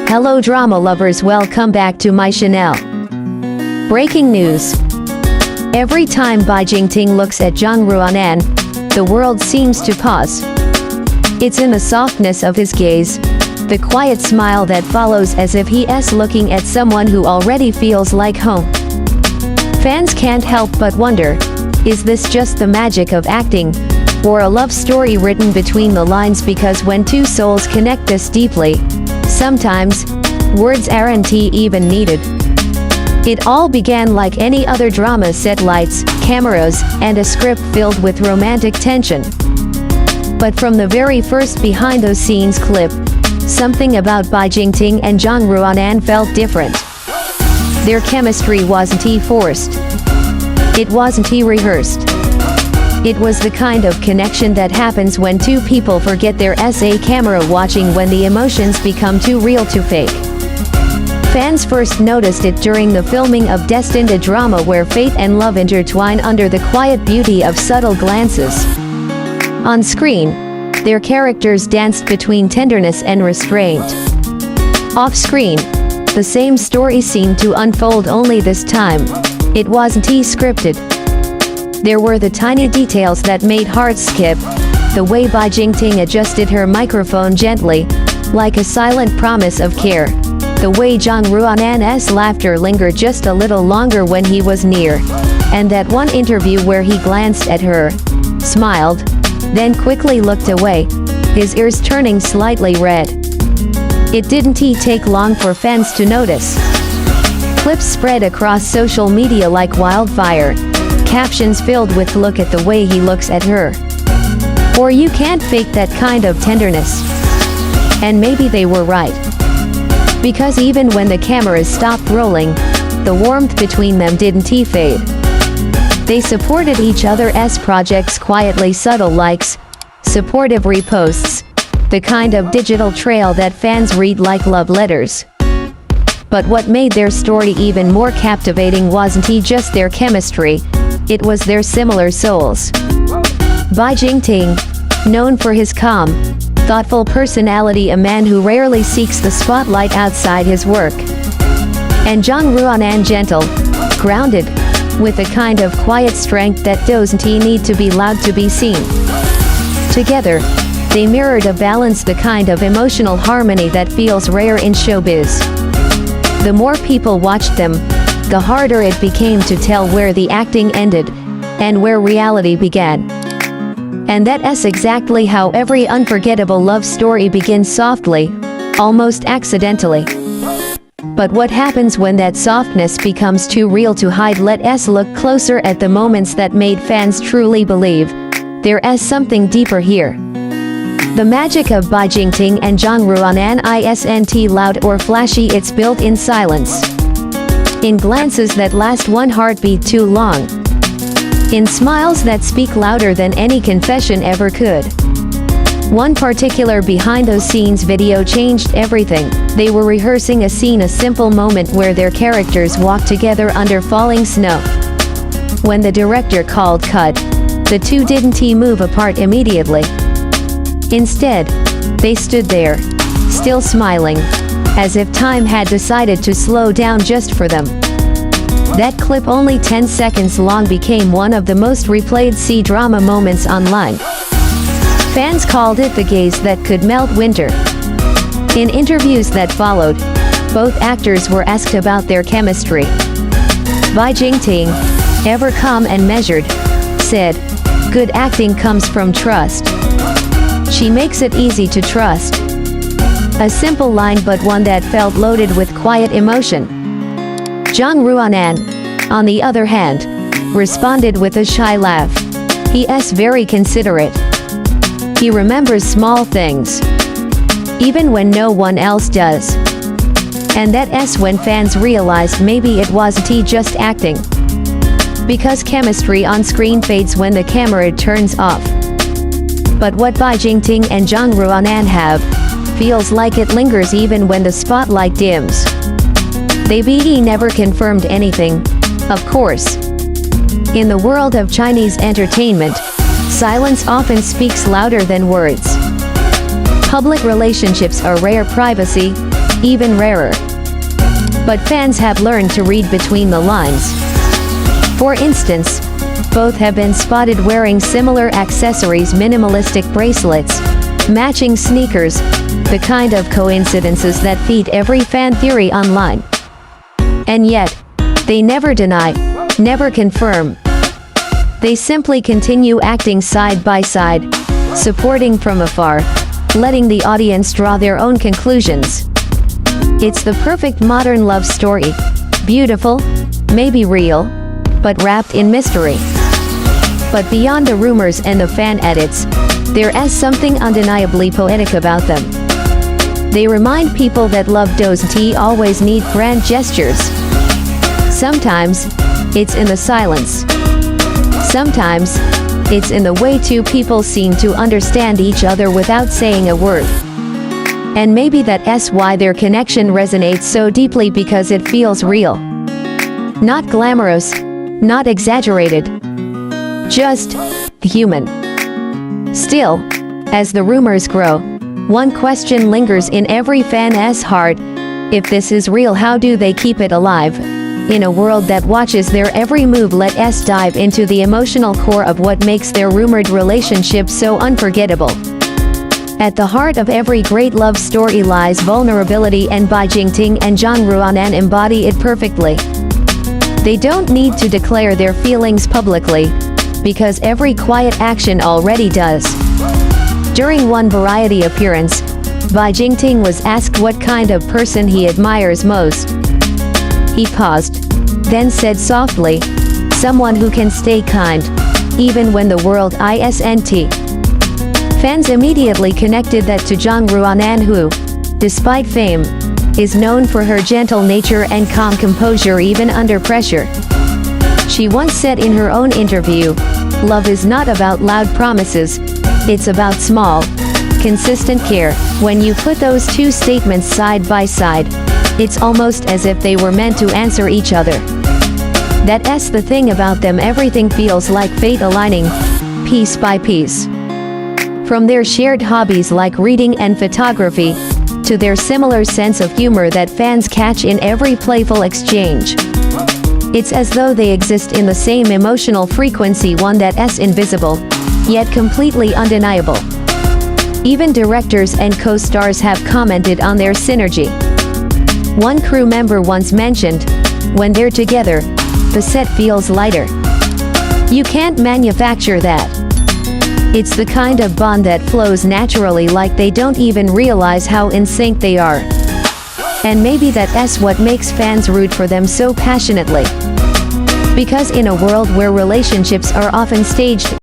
Hello drama lovers, welcome back to my channel. Breaking news. Every time Bai Jingting looks at Zhang Ruonan, the world seems to pause. It's in the softness of his gaze, the quiet smile that follows as if he is looking at someone who already feels like home. Fans can't help but wonder, is this just the magic of acting, or a love story written between the lines? Because when two souls connect this deeply, sometimes words aren't even needed. It all began like any other drama set: lights, cameras, and a script filled with romantic tension. But from the very first behind-the-scenes clip, something about Bai Jingting and Zhang Ruonan felt different. Their chemistry wasn't forced. It wasn't rehearsed. It was the kind of connection that happens when two people forget their camera watching, when the emotions become too real to fake. Fans first noticed it during the filming of Destined, a drama where fate and love intertwine under the quiet beauty of subtle glances. On screen, their characters danced between tenderness and restraint. Off-screen, the same story seemed to unfold, only this time, it wasn't scripted. There were the tiny details that made hearts skip, the way Bai Jingting adjusted her microphone gently, like a silent promise of care, the way Zhang Ruonan's laughter lingered just a little longer when he was near, and that one interview where he glanced at her, smiled, then quickly looked away, his ears turning slightly red. It didn't take long for fans to notice. Clips spread across social media like wildfire, captions filled with "look at the way he looks at her," or "you can't fake that kind of tenderness." And maybe they were right. Because even when the cameras stopped rolling, the warmth between them didn't fade. They supported each other's projects quietly, subtle likes, supportive reposts, the kind of digital trail that fans read like love letters. But what made their story even more captivating wasn't just their chemistry, it was their similar souls. Bai Jingting, known for his calm, thoughtful personality, a man who rarely seeks the spotlight outside his work. And Zhang Ruonan, gentle, grounded, with a kind of quiet strength that doesn't need to be loud to be seen. Together, they mirrored a balance, the kind of emotional harmony that feels rare in showbiz. The more people watched them, the harder it became to tell where the acting ended and where reality began. And that's exactly how every unforgettable love story begins: softly, almost accidentally. But what happens when that softness becomes too real to hide? Let's look closer at the moments that made fans truly believe there is something deeper here. The magic of Bai Jingting and Zhang Ruonan isn't loud or flashy, it's built in silence. In glances that last one heartbeat too long. In smiles that speak louder than any confession ever could. One particular behind-the-scenes video changed everything. They were rehearsing a scene, a simple moment where their characters walked together under falling snow. When the director called cut, the two didn't move apart immediately. Instead, they stood there, still smiling, as if time had decided to slow down just for them. That clip, only 10 seconds long, became one of the most replayed C-drama moments online. Fans called it the gaze that could melt winter. In interviews that followed, both actors were asked about their chemistry. Bai Jingting, ever calm and measured, said, "Good acting comes from trust. She makes it easy to trust." A simple line, but one that felt loaded with quiet emotion. Zhang Ruonan, on the other hand, responded with a shy laugh. He is very considerate. He remembers small things, even when no one else does. And that's when fans realized maybe it wasn't just acting. Because chemistry on screen fades when the camera turns off. But what Bai Jingting and Zhang Ruonan have, feels like it lingers even when the spotlight dims. They never confirmed anything, of course. In the world of Chinese entertainment, silence often speaks louder than words. Public relationships are rare, privacy, even rarer. But fans have learned to read between the lines. For instance, both have been spotted wearing similar accessories, minimalistic bracelets, matching sneakers, the kind of coincidences that feed every fan theory online. And yet, they never deny, never confirm. They simply continue acting side by side, supporting from afar, letting the audience draw their own conclusions. It's the perfect modern love story. Beautiful, maybe real, but wrapped in mystery. But beyond the rumors and the fan edits, there is something undeniably poetic about them. They remind people that love doesn't always need grand gestures. Sometimes, it's in the silence. Sometimes, it's in the way two people seem to understand each other without saying a word. And maybe that's why their connection resonates so deeply, because it feels real. Not glamorous, not exaggerated. Just human. Still, as the rumors grow, one question lingers in every fan's heart. If this is real, how do they keep it alive? In a world that watches their every move, let us dive into the emotional core of what makes their rumored relationship so unforgettable. At the heart of every great love story lies vulnerability, and Bai Jingting and Zhang Ruonan embody it perfectly. They don't need to declare their feelings publicly, because every quiet action already does. During one variety appearance, Bai Jingting was asked what kind of person he admires most. He paused, then said softly, "Someone who can stay kind, even when the world isn't." Fans immediately connected that to Zhang Ruonan, who, despite fame, is known for her gentle nature and calm composure even under pressure. She once said in her own interview, "Love is not about loud promises, it's about small, consistent care." When you put those two statements side by side, it's almost as if they were meant to answer each other. That's the thing about them, everything feels like fate aligning, piece by piece. From their shared hobbies like reading and photography, to their similar sense of humor that fans catch in every playful exchange. It's as though they exist in the same emotional frequency, one that's invisible, yet completely undeniable. Even directors and co-stars have commented on their synergy. One crew member once mentioned, "When they're together, the set feels lighter. You can't manufacture that. It's the kind of bond that flows naturally, like they don't even realize how in sync they are." And maybe that's what makes fans root for them so passionately. Because in a world where relationships are often staged,